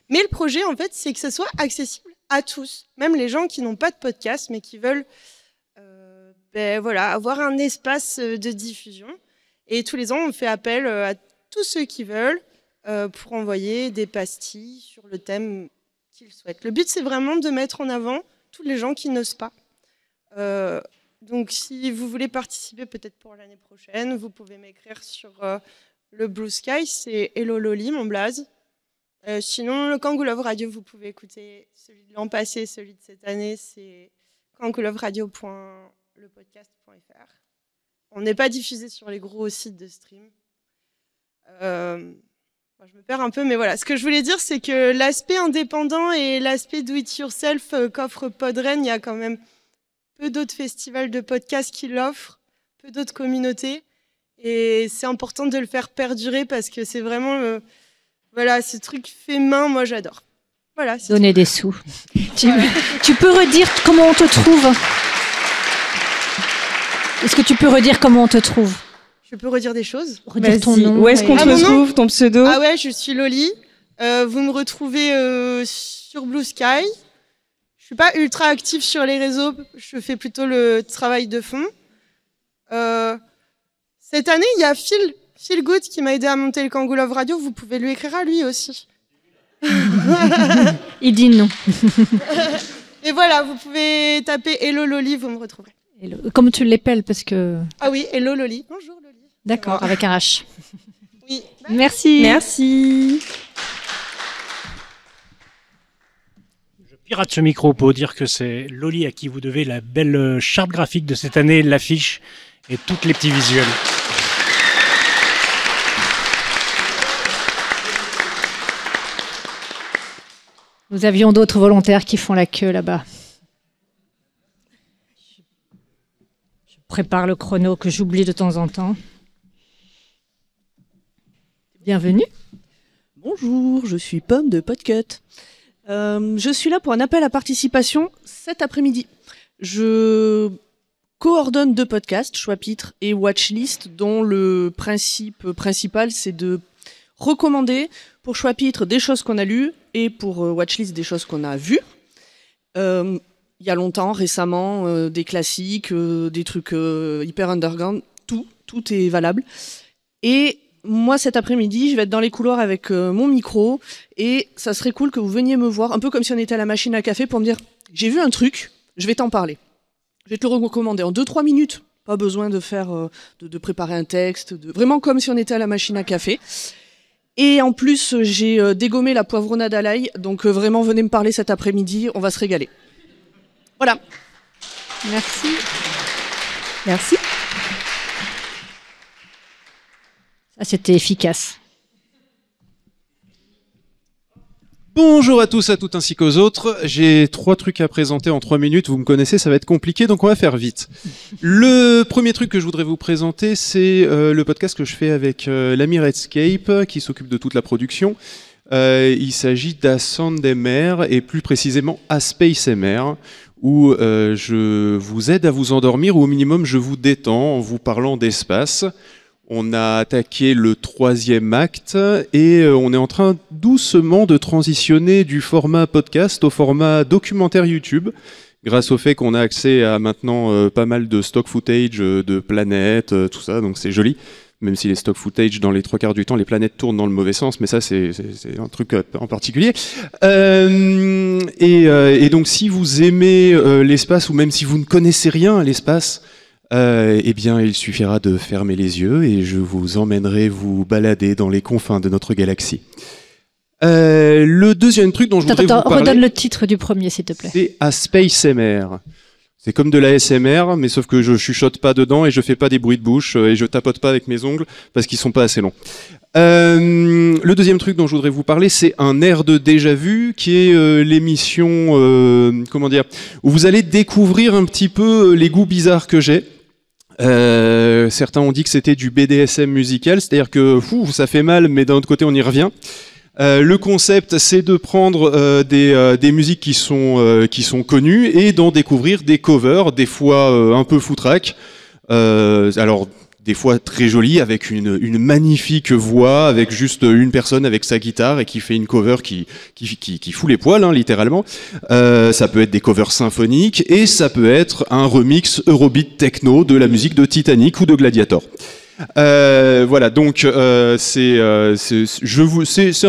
Mais le projet, en fait, c'est que ce soit accessible à tous, même les gens qui n'ont pas de podcast, mais qui veulent avoir un espace de diffusion. Et tous les ans, on fait appel à tous ceux qui veulent pour envoyer des pastilles sur le thème qu'ils souhaitent. Le but, c'est vraiment de mettre en avant tous les gens qui n'osent pas. Donc, si vous voulez participer peut-être pour l'année prochaine, vous pouvez m'écrire sur le Blue Sky, c'est Hello Loli, mon blaze. Sinon, le Kangoo Love Radio, vous pouvez écouter celui de l'an passé, celui de cette année, c'est kangooloveradio.lepodcast.fr. On n'est pas diffusé sur les gros sites de stream. Je me perds un peu, mais voilà. Ce que je voulais dire, c'est que l'aspect indépendant et l'aspect do-it-yourself qu'offre Podren, il y a quand même peu d'autres festivals de podcasts qui l'offrent, peu d'autres communautés. Et c'est important de le faire perdurer parce que c'est vraiment ce truc fait main, moi j'adore. Voilà, donner des sous. Tu peux redire comment on te trouve? Est-ce que tu peux redire comment on te trouve? Je peux redire des choses. Redire ton nom. Où est-ce qu'on te retrouve, ton pseudo? Ah ouais, je suis Loli. Vous me retrouvez sur Blue Sky. Je suis pas ultra active sur les réseaux. Je fais plutôt le travail de fond. Cette année, il y a Phil Good qui m'a aidé à monter le Kangoo Love Radio. Vous pouvez lui écrire à lui aussi. Il dit non. Et voilà, vous pouvez taper Hello Loli, vous me retrouverez. Comme tu l'épelles parce que... Ah oui, Hello Loli. Bonjour Loli. D'accord, avec un H. Oui. Merci. Merci. Je pirate ce micro pour dire que c'est Loli à qui vous devez la belle charte graphique de cette année, l'affiche et toutes les petits visuels. Nous avions d'autres volontaires qui font la queue là-bas. Je prépare le chrono que j'oublie de temps en temps. Bienvenue. Bonjour, je suis Pomme de Podcut. Je suis là pour un appel à participation cet après-midi. Je coordonne 2 podcasts, Choix-Pitre et Watchlist, dont le principe principal, c'est de recommander pour Choix-Pitre des choses qu'on a lues et pour Watchlist des choses qu'on a vues. Il y a longtemps, récemment, des classiques, des trucs hyper underground, tout est valable. Et moi, cet après-midi, je vais être dans les couloirs avec mon micro et ça serait cool que vous veniez me voir, un peu comme si on était à la machine à café, pour me dire « J'ai vu un truc, je vais t'en parler. Je vais te le recommander en 2-3 minutes. Pas besoin de faire, de préparer un texte, vraiment comme si on était à la machine à café. Et en plus, j'ai dégommé la poivronnade à l'ail, donc vraiment, venez me parler cet après-midi, on va se régaler. Voilà. Merci. Merci. Ça, c'était efficace. Bonjour à tous, à toutes ainsi qu'aux autres. J'ai 3 trucs à présenter en 3 minutes. Vous me connaissez, ça va être compliqué, donc on va faire vite. Le premier truc que je voudrais vous présenter, c'est le podcast que je fais avec l'ami Redscape, qui s'occupe de toute la production. Il s'agit d'Ascend-MR et plus précisément Aspace-MR, où je vous aide à vous endormir, ou au minimum je vous détends en vous parlant d'espace. On a attaqué le 3e acte et on est en train doucement de transitionner du format podcast au format documentaire YouTube, grâce au fait qu'on a accès à maintenant pas mal de stock footage de planètes, tout ça, donc c'est joli. Même si les stock footage, dans les 3/4 du temps, les planètes tournent dans le mauvais sens, mais ça c'est un truc en particulier. Et donc si vous aimez l'espace, ou même si vous ne connaissez rien à l'espace, eh bien, il suffira de fermer les yeux et je vous emmènerai vous balader dans les confins de notre galaxie. Le deuxième truc dont je voudrais vous parler... redonne le titre du premier, s'il te plaît. C'est A Space MR. C'est comme de la ASMR, mais sauf que je chuchote pas dedans et je fais pas des bruits de bouche et je tapote pas avec mes ongles parce qu'ils sont pas assez longs. Le deuxième truc dont je voudrais vous parler, c'est un air de déjà vu, qui est l'émission, comment dire, où vous allez découvrir un petit peu les goûts bizarres que j'ai. Certains ont dit que c'était du BDSM musical, c'est-à-dire que ça fait mal, mais d'un autre côté on y revient. Le concept, c'est de prendre des musiques qui sont connues et d'en découvrir des covers, des fois un peu foutraques. Alors des fois très jolies, avec une magnifique voix, avec juste une personne avec sa guitare et qui fait une cover qui fout les poils, hein, littéralement. Ça peut être des covers symphoniques et ça peut être un remix Eurobeat techno de la musique de Titanic ou de Gladiator. Voilà, donc c'est un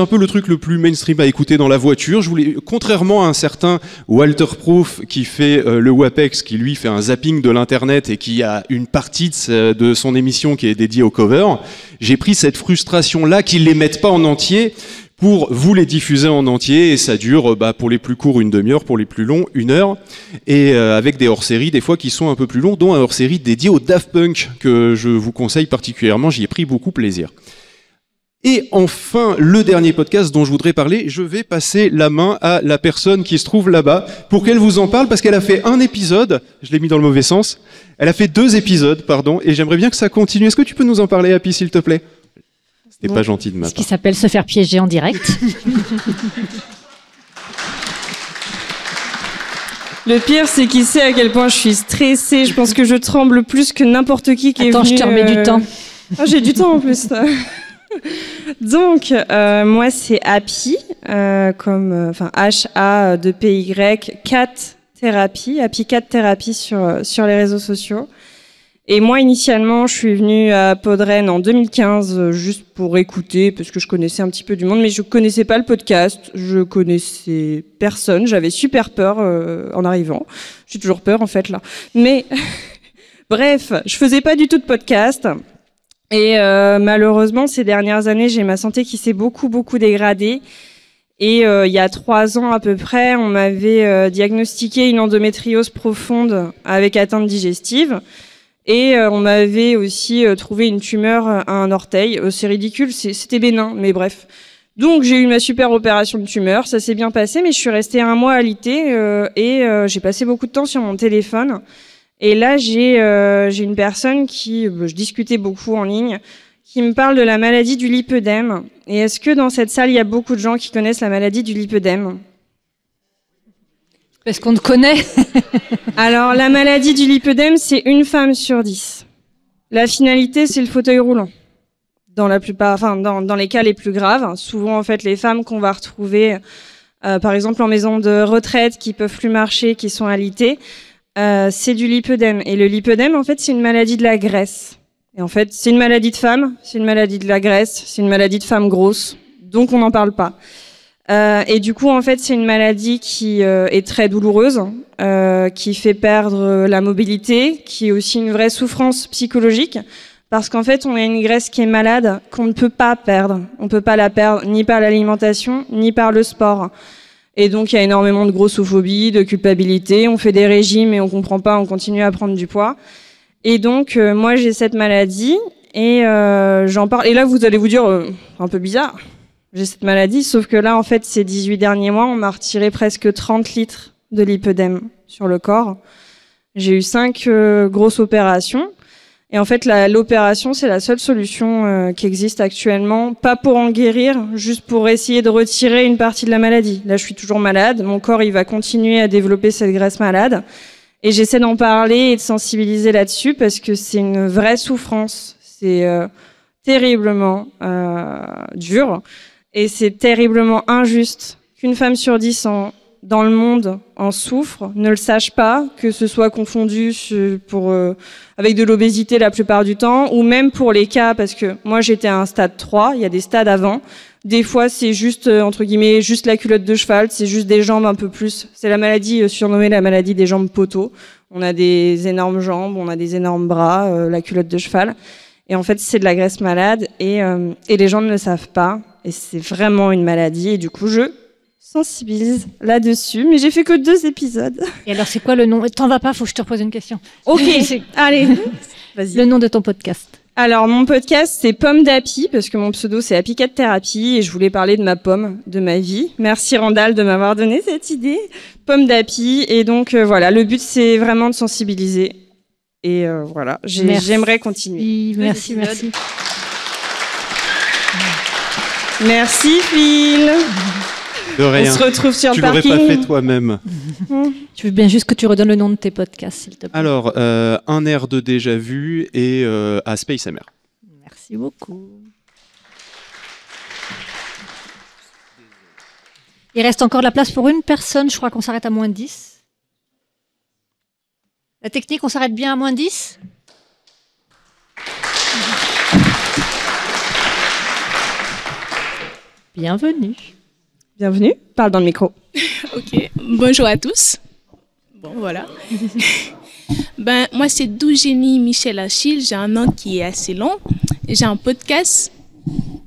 peu le truc le plus mainstream à écouter dans la voiture. Contrairement à un certain Walter Proof qui fait le WAPEX, qui lui fait un zapping de l'internet et qui a une partie de son émission qui est dédiée au cover, j'ai pris cette frustration là qu'ils les mettent pas en entier pour vous les diffuser en entier, et ça dure pour les plus courts une demi-heure, pour les plus longs 1 heure, et avec des hors-séries des fois qui sont un peu plus longs, dont un hors-série dédié au Daft Punk que je vous conseille particulièrement, j'y ai pris beaucoup plaisir. Et enfin, le dernier podcast dont je voudrais parler, je vais passer la main à la personne qui se trouve là-bas pour qu'elle vous en parle, parce qu'elle a fait un épisode, je l'ai mis dans le mauvais sens, elle a fait 2 épisodes, pardon, et j'aimerais bien que ça continue. Est-ce que tu peux nous en parler, Happy, s'il te plaît ? C'était pas gentil de ma part. Ce qui s'appelle se faire piéger en direct. Le pire, c'est qu'il sait à quel point je suis stressée. Je pense que je tremble plus que n'importe qui est venu. Attends, je te remets du temps. Ah, j'ai du temps en plus. Donc, moi, c'est Happy, H-A-2-P-Y, Cat Thérapie, Happy Cat Thérapie sur les réseaux sociaux. Et moi, initialement, je suis venue à Podren en 2015, juste pour écouter, parce que je connaissais un petit peu du monde, mais je connaissais pas le podcast, je connaissais personne, j'avais super peur en arrivant. J'ai toujours peur, en fait, là. Mais, bref, je faisais pas du tout de podcast. Et malheureusement, ces dernières années, j'ai ma santé qui s'est beaucoup dégradée. Et il y a 3 ans à peu près, on m'avait diagnostiqué une endométriose profonde avec atteinte digestive. Et on m'avait aussi trouvé une tumeur à un orteil. C'est ridicule, c'était bénin, mais bref. Donc j'ai eu ma super opération de tumeur, ça s'est bien passé, mais je suis restée 1 mois alitée et j'ai passé beaucoup de temps sur mon téléphone. Et là, j'ai une personne je discutais beaucoup en ligne, qui me parle de la maladie du lipœdème. Et est-ce que dans cette salle, il y a beaucoup de gens qui connaissent la maladie du lipœdème ? Parce qu'on te connaît. Alors, la maladie du lipœdème, c'est 1 femme sur 10. La finalité, c'est le fauteuil roulant. Dans la plupart, dans les cas les plus graves. Souvent, en fait, les femmes qu'on va retrouver, par exemple, en maison de retraite, qui peuvent plus marcher, qui sont alitées, c'est du lipœdème. Et le lipœdème, en fait, c'est une maladie de la graisse. Et en fait, c'est une maladie de femme, c'est une maladie de la graisse, c'est une maladie de femme grosse. Donc, on n'en parle pas. Et du coup, en fait, c'est une maladie qui est très douloureuse, qui fait perdre la mobilité, qui est aussi une vraie souffrance psychologique, parce qu'en fait, on a une graisse qui est malade, qu'on ne peut pas perdre. On ne peut pas la perdre ni par l'alimentation, ni par le sport. Et donc, il y a énormément de grossophobie, de culpabilité. On fait des régimes et on comprend pas, on continue à prendre du poids. Et donc, moi, j'ai cette maladie et j'en parle. Et là, vous allez vous dire, un peu bizarre. J'ai cette maladie, sauf que là, en fait, ces 18 derniers mois, on m'a retiré presque 30 litres de lipœdème sur le corps. J'ai eu 5 grosses opérations. Et en fait, l'opération, c'est la seule solution qui existe actuellement. Pas pour en guérir, juste pour essayer de retirer une partie de la maladie. Là, je suis toujours malade. Mon corps, il va continuer à développer cette graisse malade. Et j'essaie d'en parler et de sensibiliser là-dessus parce que c'est une vraie souffrance. C'est terriblement dur et c'est terriblement injuste qu'une femme sur 10 dans le monde en souffre, ne le sache pas, que ce soit confondu avec de l'obésité la plupart du temps, ou même pour les cas, parce que moi j'étais à un stade 3, il y a des stades avant. Des fois, c'est juste, entre guillemets, juste la culotte de cheval, c'est juste des jambes un peu plus. C'est la maladie surnommée la maladie des jambes poteaux. On a des énormes jambes, on a des énormes bras, la culotte de cheval. Et en fait, c'est de la graisse malade et les gens ne le savent pas. Et c'est vraiment une maladie. Et du coup, je sensibilise là-dessus. Mais j'ai fait que 2 épisodes. Et alors, c'est quoi le nom? T'en vas pas, faut que je te repose une question. Ok, allez, vas-y. Le nom de ton podcast. Alors, mon podcast, c'est Pomme d'Happy, parce que mon pseudo, c'est Happy Cat Therapy, et je voulais parler de ma pomme, de ma vie. Merci Randall de m'avoir donné cette idée. Pomme d'Happy, et donc voilà, le but, c'est vraiment de sensibiliser. Et voilà, j'aimerais continuer. Merci. Merci Phil. De rien. On se retrouve sur tu le parking. Tu l'aurais pas fait toi-même. Tu veux bien juste que tu redonnes le nom de tes podcasts, s'il te plaît. Alors, un air de déjà vu et à Space MR. Merci beaucoup. Il reste encore de la place pour une personne. Je crois qu'on s'arrête à moins 10. La technique, on s'arrête bien à moins 10 ? Bienvenue. Bienvenue. Parle dans le micro. Ok. Bonjour à tous. Bon, voilà. Moi, c'est Dougénie Michel Achille. J'ai un nom qui est assez long. J'ai un podcast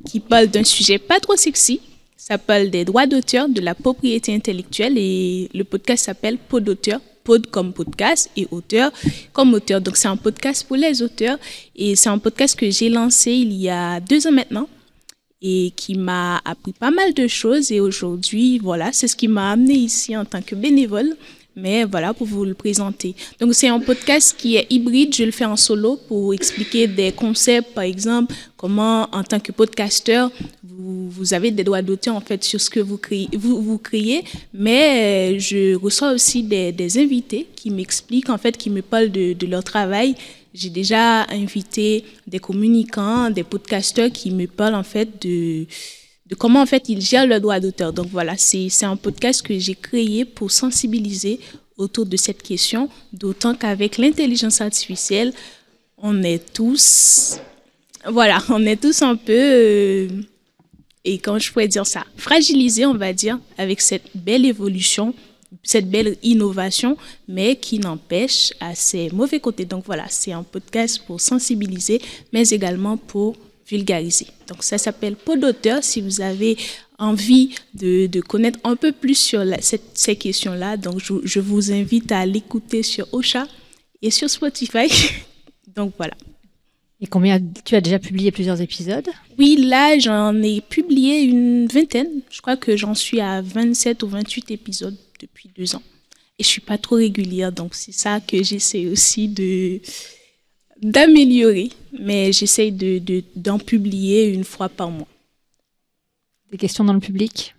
qui parle d'un sujet pas trop sexy. Ça parle des droits d'auteur, de la propriété intellectuelle, et le podcast s'appelle Pod d'auteur. Pod comme podcast et auteur comme auteur. Donc, c'est un podcast pour les auteurs et c'est un podcast que j'ai lancé il y a 2 ans maintenant et qui m'a appris pas mal de choses. Et aujourd'hui, voilà, c'est ce qui m'a amené ici en tant que bénévole. Mais voilà, pour vous le présenter. Donc, c'est un podcast qui est hybride. Je le fais en solo pour expliquer des concepts, par exemple, comment, en tant que podcasteur, vous avez des droits d'auteur, en fait, sur ce que vous créez. Mais je reçois aussi des invités qui m'expliquent, en fait, qui me parlent de leur travail. J'ai déjà invité des communicants, des podcasteurs qui me parlent, en fait, de comment en fait ils gèrent le droit d'auteur. Donc voilà, c'est un podcast que j'ai créé pour sensibiliser autour de cette question, d'autant qu'avec l'intelligence artificielle, on est tous un peu, et comment je pourrais dire ça, fragilisés, on va dire, avec cette belle évolution, cette belle innovation, mais qui n'empêche à ses mauvais côtés. Donc voilà, c'est un podcast pour sensibiliser, mais également pour vulgariser. Donc ça s'appelle Pod d'auteur. Si vous avez envie de connaître un peu plus sur ces questions-là, donc je vous invite à l'écouter sur Ocha et sur Spotify. Donc voilà. Et combien tu as déjà publié plusieurs épisodes? Oui, là j'en ai publié une 20aine. Je crois que j'en suis à 27 ou 28 épisodes depuis 2 ans. Et je suis pas trop régulière, donc c'est ça que j'essaie aussi d'améliorer, mais j'essaye d'en publier une fois par mois. Des questions dans le public?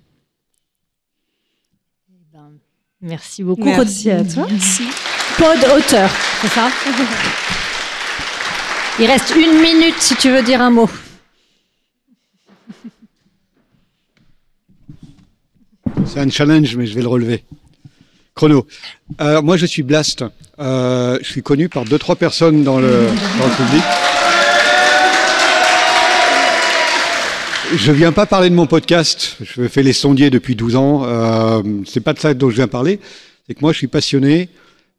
Merci beaucoup. Merci à toi. Merci. Pod auteur, c'est ça? Il reste 1 minute si tu veux dire un mot. C'est un challenge, mais je vais le relever. Chrono. Moi, je suis Blast. Je suis connu par 2-3 personnes dans le public. Je viens pas parler de mon podcast. Je fais les sondiers depuis 12 ans. C'est pas de ça dont je viens parler. C'est que moi, je suis passionné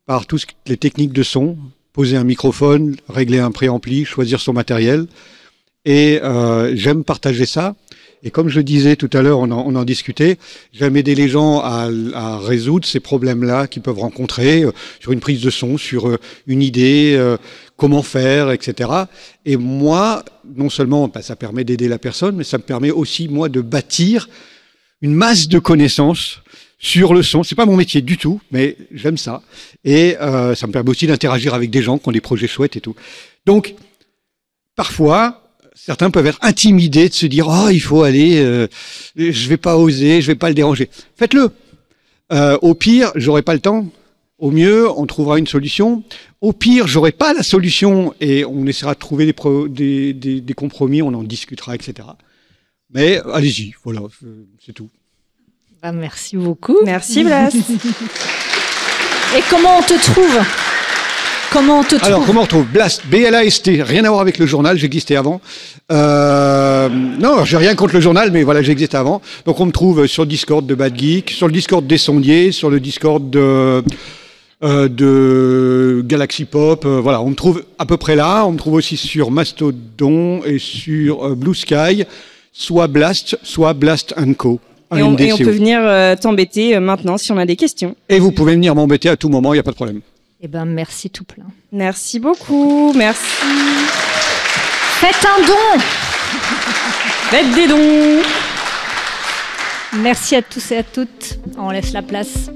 par toutes les techniques de son. Poser un microphone, régler un préampli, choisir son matériel. Et j'aime partager ça. Et comme je disais tout à l'heure, on en discutait, j'aime aider les gens à résoudre ces problèmes-là qu'ils peuvent rencontrer sur une prise de son, sur une idée, comment faire, etc. Et moi, non seulement ça permet d'aider la personne, mais ça me permet aussi, moi, de bâtir une masse de connaissances sur le son. C'est pas mon métier du tout, mais j'aime ça. Et ça me permet aussi d'interagir avec des gens qui ont des projets chouettes et tout. Donc, parfois, certains peuvent être intimidés de se dire « Oh, il faut aller, je vais pas oser, je vais pas le déranger ». Faites-le. Au pire, j'aurai pas le temps. Au mieux, on trouvera une solution. Au pire, j'aurai pas la solution et on essaiera de trouver des compromis, on en discutera, etc. Mais allez-y, voilà, c'est tout. Bah, merci beaucoup. Merci Blast. Et comment on te trouve? Alors, comment on trouve Blast, B-L-A-S-T, rien à voir avec le journal, j'existais avant. Non, j'ai rien contre le journal, mais voilà, j'existais avant. Donc, on me trouve sur le Discord de Bad Geek, sur le Discord des Sondiers, sur le Discord de Galaxy Pop. Voilà, on me trouve à peu près là. On me trouve aussi sur Mastodon et sur Blue Sky, soit Blast &Co. Et on peut venir t'embêter maintenant si on a des questions. Et vous pouvez venir m'embêter à tout moment, il n'y a pas de problème. Eh ben, merci tout plein. Merci beaucoup, merci. Faites un don. Faites des dons. Merci à tous et à toutes. On laisse la place.